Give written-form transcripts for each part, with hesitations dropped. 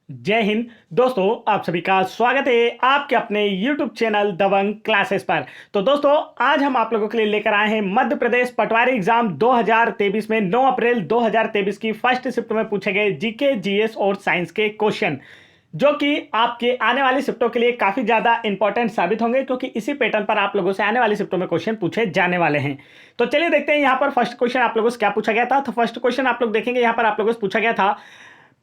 जय हिंद दोस्तों, आप सभी का स्वागत है आपके अपने YouTube चैनल दबंग क्लासेस पर। तो दोस्तों, आज हम आप लोगों के लिए लेकर आए हैं मध्य प्रदेश पटवारी एग्जाम 2023 में 9 अप्रैल 2023 की फर्स्ट शिफ्ट में पूछे गए जीके, जीएस और साइंस के क्वेश्चन, जो कि आपके आने वाली शिफ्टों के लिए काफी ज्यादा इंपॉर्टेंट साबित होंगे, क्योंकि इसी पैटर्न पर आप लोगों से आने वाली शिफ्टों में क्वेश्चन पूछे जाने वाले हैं। तो चलिए देखते हैं यहाँ पर फर्स्ट क्वेश्चन आप लोगों से क्या पूछा गया था। तो फर्स्ट क्वेश्चन आप लोग देखेंगे, यहाँ पर आप लोगों से पूछा गया था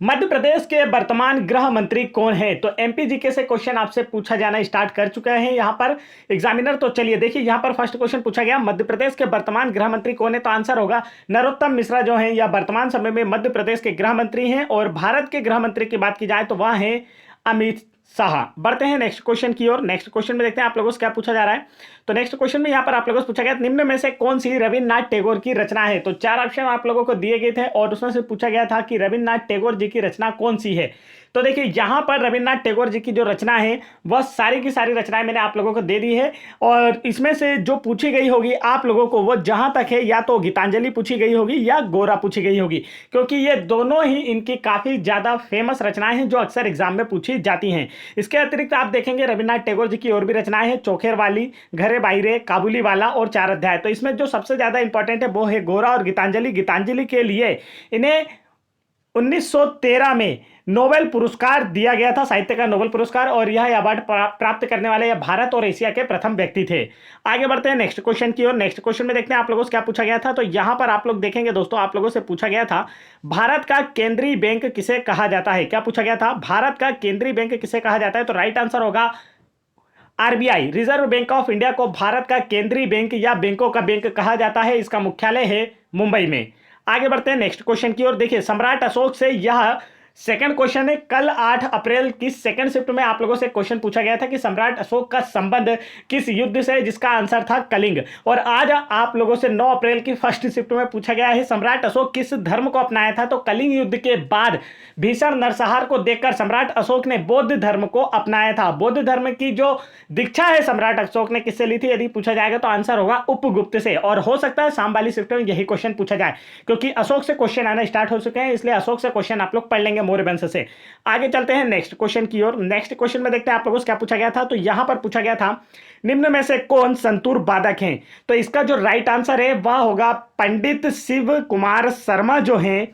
मध्य प्रदेश के वर्तमान गृह मंत्री कौन है। तो एमपीजीके से क्वेश्चन आपसे पूछा जाना स्टार्ट कर चुका है यहाँ पर एग्जामिनर। तो चलिए देखिए, यहाँ पर फर्स्ट क्वेश्चन पूछा गया मध्य प्रदेश के वर्तमान गृह मंत्री कौन है। तो आंसर होगा नरोत्तम मिश्रा, जो है या वर्तमान समय में मध्य प्रदेश के गृह मंत्री हैं। और भारत के गृह मंत्री की बात की जाए तो वह है अमित शाह। बढ़ते हैं नेक्स्ट क्वेश्चन की ओर। नेक्स्ट क्वेश्चन में देखते हैं आप लोगों से क्या पूछा जा रहा है। तो नेक्स्ट क्वेश्चन में यहाँ पर आप लोगों से पूछा गया निम्न में से कौन सी रविन्द्रनाथ टैगोर की रचना है। तो चार ऑप्शन आप लोगों को दिए गए थे और उसमें से पूछा गया था कि रविन्द्रनाथ टैगोर जी की रचना कौन सी है। तो देखिए, यहाँ पर रविन्द्रनाथ टैगोर जी की जो रचना है वह सारी की सारी रचनाएं मैंने आप लोगों को दे दी है। और इसमें से जो पूछी गई होगी आप लोगों को, वो जहां तक है या तो गीतांजलि पूछी गई होगी या गोरा पूछी गई होगी, क्योंकि ये दोनों ही इनकी काफी ज्यादा फेमस रचनाएं हैं जो अक्सर एग्जाम में पूछी जाती हैं। इसके अतिरिक्त आप देखेंगे रविन्द्रनाथ टैगोर जी की और भी रचनाएं हैं, चोखेर वाली, घरे बाइरे, काबुली वाला और चार अध्याय। तो इसमें जो सबसे ज्यादा इंपॉर्टेंट है वो है गोरा और गीतांजलि। गीतांजलि के लिए इन्हें 1913 में नोबेल पुरस्कार दिया गया था, साहित्य का नोबेल पुरस्कार, और यह अवार्ड प्राप्त करने वाले यह भारत और एशिया के प्रथम व्यक्ति थे। आगे बढ़ते हैं नेक्स्ट क्वेश्चन की ओर। नेक्स्ट क्वेश्चन में देखते हैं आप लोगों से क्या पूछा गया था। तो यहां पर आप लोग देखेंगे दोस्तों, आप लोगों से पूछा गया था भारत का केंद्रीय बैंक किसे कहा जाता है। क्या पूछा गया था, भारत का केंद्रीय बैंक किसे कहा जाता है। तो राइट आंसर होगा RBI, reserve bank of India को भारत का केंद्रीय बैंक या बैंकों का बैंक कहा जाता है। इसका मुख्यालय है मुंबई में। आगे बढ़ते हैं नेक्स्ट क्वेश्चन की ओर। देखिए, सम्राट अशोक से यह सेकंड क्वेश्चन है। कल 8 अप्रैल की सेकंड शिफ्ट में आप लोगों से क्वेश्चन पूछा गया था कि सम्राट अशोक का संबंध किस युद्ध से, जिसका आंसर था कलिंग। और आज आप लोगों से 9 अप्रैल की फर्स्ट शिफ्ट में पूछा गया है सम्राट अशोक किस धर्म को अपनाया था। तो कलिंग युद्ध के बाद भीषण नरसंहार को देखकर सम्राट अशोक ने बौद्ध धर्म को अपनाया था। बौद्ध धर्म की जो दीक्षा है सम्राट अशोक ने किससे ली थी यदि पूछा जाएगा तो आंसर होगा उपगुप्त से। और हो सकता है शाम वाली शिफ्ट में यही क्वेश्चन पूछा जाए, क्योंकि अशोक से क्वेश्चन आना स्टार्ट हो चुके हैं, इसलिए अशोक से क्वेश्चन आप लोग पढ़ लेंगे मोर वंश से। आगे चलते हैं नेक्स्ट क्वेश्चन की ओर। नेक्स्ट क्वेश्चन में देखते हैं आप लोगों से क्या पूछा गया था। तो यहां पर पूछा गया था निम्न में से कौन संतूर वादक हैं। तो इसका जो राइट आंसर है वह होगा पंडित शिव कुमार शर्मा, जो हैं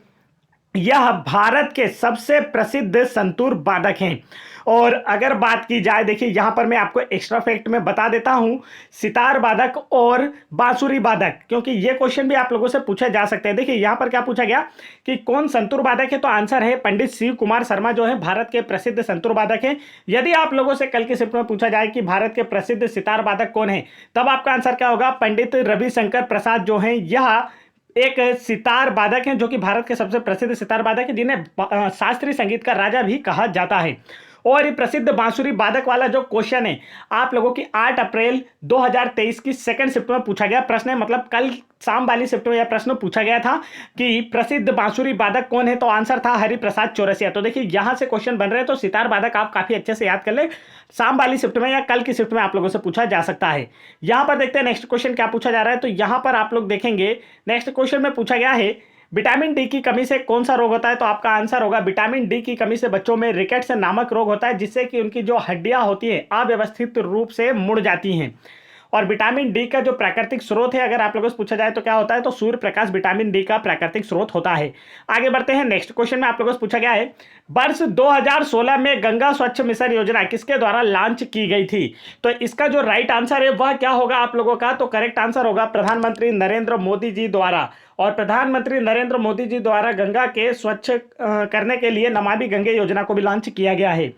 यह भारत के सबसे प्रसिद्ध संतूर वादक हैं। और अगर बात की जाए, देखिए यहां पर मैं आपको एक्स्ट्रा फैक्ट में बता देता हूं, सितार वादक और बांसुरी वादक, क्योंकि ये क्वेश्चन भी आप लोगों से पूछे जा सकते हैं। देखिए यहां पर क्या पूछा गया कि कौन संतूर वादक है। तो आंसर है पंडित शिव कुमार शर्मा, जो है भारत के प्रसिद्ध संतूर वादक हैं। यदि आप लोगों से कल की शिफ्ट में पूछा जाए कि भारत के प्रसिद्ध सितार वादक कौन है, तब आपका आंसर क्या होगा, पंडित रविशंकर प्रसाद, जो है यह एक सितार वादक हैं, जो कि भारत के सबसे प्रसिद्ध सितार वादक हैं, जिन्हें शास्त्रीय संगीत का राजा भी कहा जाता है। और ये प्रसिद्ध बांसुरी वादक वाला जो क्वेश्चन है आप लोगों की 8 अप्रैल 2023 की सेकंड शिफ्ट में पूछा गया प्रश्न है, मतलब कल शाम वाली शिफ्ट में यह प्रश्न पूछा गया था कि प्रसिद्ध बांसुरी वादक कौन है। तो आंसर था हरिप्रसाद चौरसिया। तो देखिए यहां से क्वेश्चन बन रहे हैं, तो सितार वादक आप काफी अच्छे से याद कर ले, शाम वाली शिफ्ट में या कल की शिफ्ट में आप लोगों से पूछा जा सकता है। यहां पर देखते हैं नेक्स्ट क्वेश्चन क्या पूछा जा रहा है। तो यहां पर आप लोग देखेंगे नेक्स्ट क्वेश्चन में पूछा गया है विटामिन डी की कमी से कौन सा रोग होता है। तो आपका आंसर होगा विटामिन डी की कमी से बच्चों में रिकेट्स नामक रोग होता है, जिससे कि उनकी जो हड्डियां होती हैं अव्यवस्थित रूप से मुड़ जाती हैं। और विटामिन डी का जो प्राकृतिक स्रोत है, अगर आप लोगों से पूछा जाए तो क्या होता है, तो सूर्य प्रकाश विटामिन डी का प्राकृतिक स्रोत होता है। आगे बढ़ते हैं नेक्स्ट क्वेश्चन में आप लोगों से पूछा गया है वर्ष 2016 में गंगा स्वच्छ मिशन योजना किसके द्वारा लॉन्च की गई थी। तो इसका जो राइट आंसर है वह क्या होगा आप लोगों का, तो करेक्ट आंसर होगा प्रधानमंत्री नरेंद्र मोदी जी द्वारा। और प्रधानमंत्री नरेंद्र मोदी जी द्वारा गंगा के स्वच्छ करने के लिए नमामि गंगे योजना को भी लॉन्च किया गया है।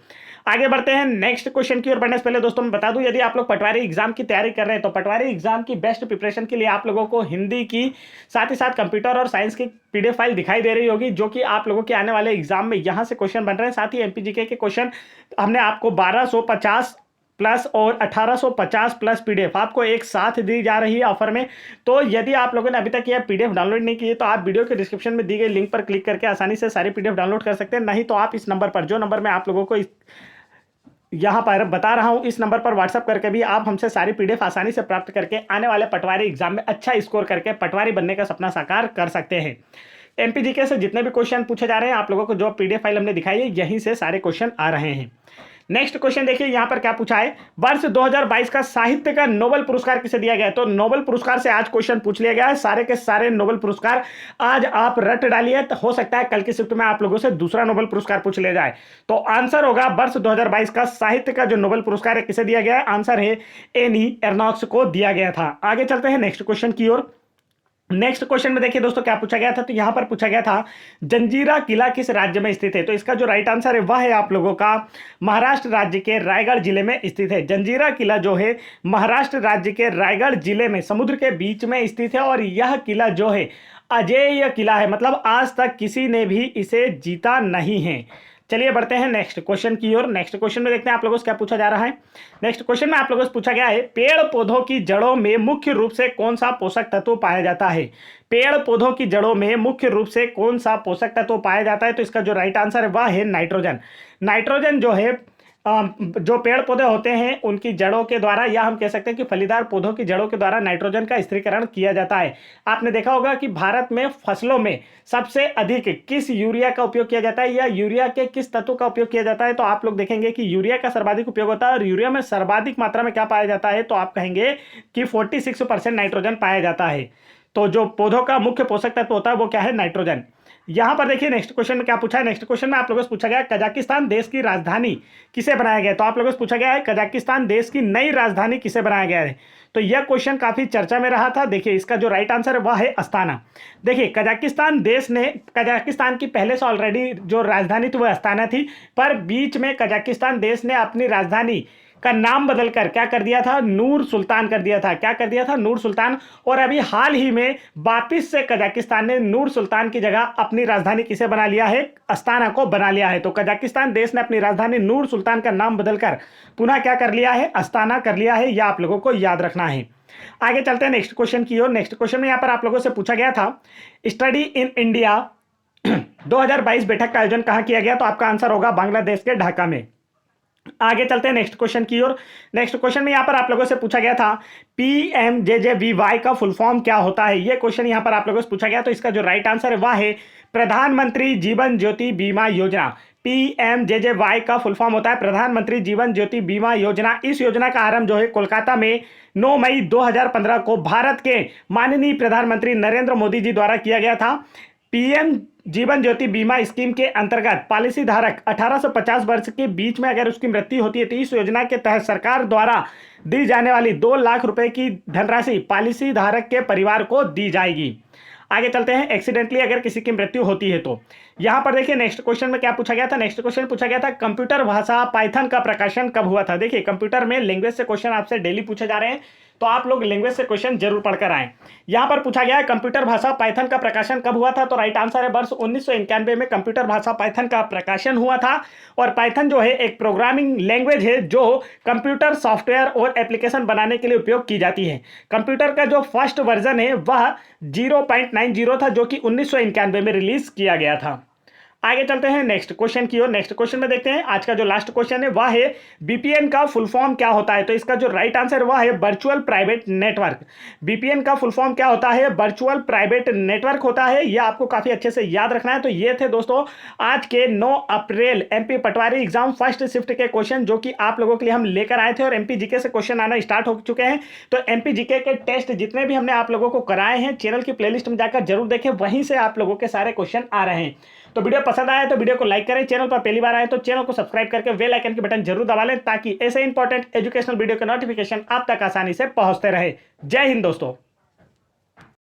आगे बढ़ते हैं नेक्स्ट क्वेश्चन की ओर बढ़ने से पहले दोस्तों मैं बता दूं, यदि आप लोग पटवारी एग्जाम की तैयारी कर रहे हैं तो पटवारी एग्जाम की बेस्ट प्रिपरेशन के लिए आप लोगों को हिंदी की साथ ही साथ कंप्यूटर और साइंस की पीडीएफ फाइल दिखाई दे रही होगी, जो कि आप लोगों के आने वाले एग्जाम में यहां से क्वेश्चन बन रहे हैं। साथ ही एमपीजीके के क्वेश्चन हमने आपको 1250 प्लस और 1850 प्लस पीडीएफ आपको एक साथ दी जा रही है ऑफर में। तो यदि आप लोगों ने अभी तक यह पीडीएफ डाउनलोड नहीं की है तो आप वीडियो के डिस्क्रिप्शन में दी गई लिंक पर क्लिक करके आसानी से सारी पीडीएफ डाउनलोड कर सकते हैं। नहीं तो आप इस नंबर पर, जो नंबर मैं आप लोगों को यहाँ पर बता रहा हूँ, इस नंबर पर व्हाट्सअप करके भी आप हमसे सारी पीडीएफ आसानी से प्राप्त करके आने वाले पटवारी एग्जाम में अच्छा स्कोर करके पटवारी बनने का सपना साकार कर सकते हैं। एमपीजीके से जितने भी क्वेश्चन पूछे जा रहे हैं, आप लोगों को जो पीडीएफ फाइल हमने दिखाई है यहीं से सारे क्वेश्चन आ रहे हैं। नेक्स्ट क्वेश्चन देखिए यहां पर क्या पूछा है, वर्ष 2022 का साहित्य का नोबेल पुरस्कार किसे दिया गया है। तो नोबेल पुरस्कार से आज क्वेश्चन पूछ लिया गया है, सारे के सारे नोबेल पुरस्कार आज आप रट डालिए, तो हो सकता है कल की शिफ्ट में आप लोगों से दूसरा नोबेल पुरस्कार पूछ लिया जाए। तो आंसर होगा वर्ष 2022 का साहित्य का जो नोबेल पुरस्कार है किसे दिया गया है, आंसर है एनी एर्नॉक्स को दिया गया था। आगे चलते हैं नेक्स्ट क्वेश्चन की ओर। नेक्स्ट क्वेश्चन में देखिए दोस्तों क्या पूछा गया था, तो यहां पर पूछा गया था जंजीरा किला किस राज्य में स्थित है। तो इसका जो राइट आंसर है वह है आप लोगों का महाराष्ट्र राज्य के रायगढ़ जिले में स्थित है। जंजीरा किला जो है महाराष्ट्र राज्य के रायगढ़ जिले में समुद्र के बीच में स्थित है और यह किला जो है अजेय किला है, मतलब आज तक किसी ने भी इसे जीता नहीं है। चलिए बढ़ते हैं नेक्स्ट क्वेश्चन की ओर। नेक्स्ट क्वेश्चन में देखते हैं आप लोगों से क्या पूछा जा रहा है। नेक्स्ट क्वेश्चन में आप लोगों से पूछा गया है पेड़ पौधों की जड़ों में मुख्य रूप से कौन सा पोषक तत्व पाया जाता है। पेड़ पौधों की जड़ों में मुख्य रूप से कौन सा पोषक तत्व पाया जाता है। तो इसका जो राइट आंसर है वह है नाइट्रोजन। नाइट्रोजन जो है जो पेड़ पौधे होते हैं उनकी जड़ों के द्वारा, या हम कह सकते हैं कि फलीदार पौधों की जड़ों के द्वारा नाइट्रोजन का स्थिरीकरण किया जाता है। आपने देखा होगा कि भारत में फसलों में सबसे अधिक किस यूरिया का उपयोग किया जाता है या यूरिया के किस तत्व का उपयोग किया जाता है। तो आप लोग देखेंगे कि यूरिया का सर्वाधिक उपयोग होता है और यूरिया में सर्वाधिक मात्रा में क्या पाया जाता है, तो आप कहेंगे कि 46% नाइट्रोजन पाया जाता है। तो जो पौधों का मुख्य पोषक तत्व होता है वो क्या है, नाइट्रोजन। यहां पर देखिए नेक्स्ट क्वेश्चन में क्या पूछा है। नेक्स्ट क्वेश्चन में आप लोगों से पूछा गया कजाकिस्तान देश की राजधानी किसे बनाया गया। तो आप लोगों से पूछा गया है कजाकिस्तान देश की नई राजधानी किसे बनाया गया है। तो यह क्वेश्चन काफी चर्चा में रहा था। देखिए इसका जो राइट आंसर है वह है अस्ताना। देखिए कजाकिस्तान की पहले से ऑलरेडी जो राजधानी थी वह अस्ताना थी, पर बीच में कजाकिस्तान देश ने अपनी राजधानी का नाम बदलकर क्या कर दिया था, नूर सुल्तान कर दिया था। क्या कर दिया था, नूर सुल्तान। और अभी हाल ही में वापिस से कजाकिस्तान ने नूर सुल्तान की जगह अपनी राजधानी किसे बना लिया है, अस्ताना को बना लिया है। तो कजाकिस्तान देश ने अपनी राजधानी नूर सुल्तान का नाम बदलकर पुनः क्या कर लिया है, अस्ताना कर लिया है। यह आप लोगों को याद रखना है। आगे चलते हैं नेक्स्ट क्वेश्चन की ओर। नेक्स्ट क्वेश्चन में यहां पर आप लोगों से पूछा गया था स्टडी इन इंडिया 2022 बैठक का आयोजन कहां किया गया। तो आपका आंसर होगा बांग्लादेश के ढाका में। आगे चलते हैं नेक्स्ट क्वेश्चन की ओर। नेक्स्ट क्वेश्चन में यहां पर आप लोगों से पूछा गया था पीएमजेजेबीवाई का फुल फॉर्म क्या होता है। यह क्वेश्चन यहां पर आप लोगों से पूछा गया। तो इसका जो राइट आंसर है वह है प्रधानमंत्री जीवन ज्योति बीमा योजना। पीएमजेजेवाई का फुल फॉर्म होता है प्रधानमंत्री जीवन ज्योति बीमा योजना। इस योजना का आरंभ जो है कोलकाता में 9 मई 2015 को भारत के माननीय प्रधानमंत्री नरेंद्र मोदी जी द्वारा किया गया था। पीएम जीवन ज्योति बीमा स्कीम के अंतर्गत पॉलिसी धारक 18 से 50 वर्ष के बीच में अगर उसकी मृत्यु होती है तो इस योजना के तहत सरकार द्वारा दी जाने वाली 2 लाख रुपए की धनराशि पॉलिसी धारक के परिवार को दी जाएगी। आगे चलते हैं एक्सीडेंटली अगर किसी की मृत्यु होती है तो यहां पर देखिए नेक्स्ट क्वेश्चन में क्या पूछा गया था। नेक्स्ट क्वेश्चन पूछा गया था कंप्यूटर भाषा पाइथन का प्रकाशन कब हुआ था। देखिए कंप्यूटर में लैंग्वेज से क्वेश्चन आपसे डेली पूछे जा रहे हैं, तो आप लोग लैंग्वेज से क्वेश्चन जरूर पढ़कर आए। यहां पर पूछा गया है कंप्यूटर भाषा पाइथन का प्रकाशन कब हुआ था। तो राइट आंसर है वर्ष 1991 में कंप्यूटर भाषा पाइथन का प्रकाशन हुआ था। और पाइथन जो है एक प्रोग्रामिंग लैंग्वेज है जो कंप्यूटर सॉफ्टवेयर और एप्लीकेशन बनाने के लिए उपयोग की जाती है। कंप्यूटर का जो फर्स्ट वर्जन है वह 0.90 था जो कि 1991 में रिलीज किया गया था। आगे चलते हैं नेक्स्ट क्वेश्चन की ओर। नेक्स्ट क्वेश्चन में देखते हैं आज का जो लास्ट क्वेश्चन है वह है बीपीएन का फुल फॉर्म क्या होता है। तो इसका जो राइट आंसर वह है वर्चुअल प्राइवेट नेटवर्क। बीपीएन का फुल फॉर्म क्या होता है, वर्चुअल प्राइवेट नेटवर्क होता है। यह आपको काफी अच्छे से याद रखना है। तो ये थे दोस्तों आज के 9 अप्रैल एमपी पटवारी एग्जाम फर्स्ट शिफ्ट के क्वेश्चन जो कि आप लोगों के लिए हम लेकर आए थे और एमपी जीके से क्वेश्चन आना स्टार्ट हो चुके हैं। तो एमपी जीके के टेस्ट जितने भी हमने आप लोगों को कराए हैं चैनल की प्लेलिस्ट में जाकर जरूर देखें, वहीं से आप लोगों के सारे क्वेश्चन आ रहे हैं। तो वीडियो पसंद आया तो वीडियो को लाइक करें, चैनल पर पहली बार आए तो चैनल को सब्सक्राइब करके बेल आइकन की बटन जरूर दबा लें ताकि ऐसे इंपॉर्टेंट एजुकेशनल वीडियो के नोटिफिकेशन आप तक आसानी से पहुंचते रहे। जय हिंद दोस्तों।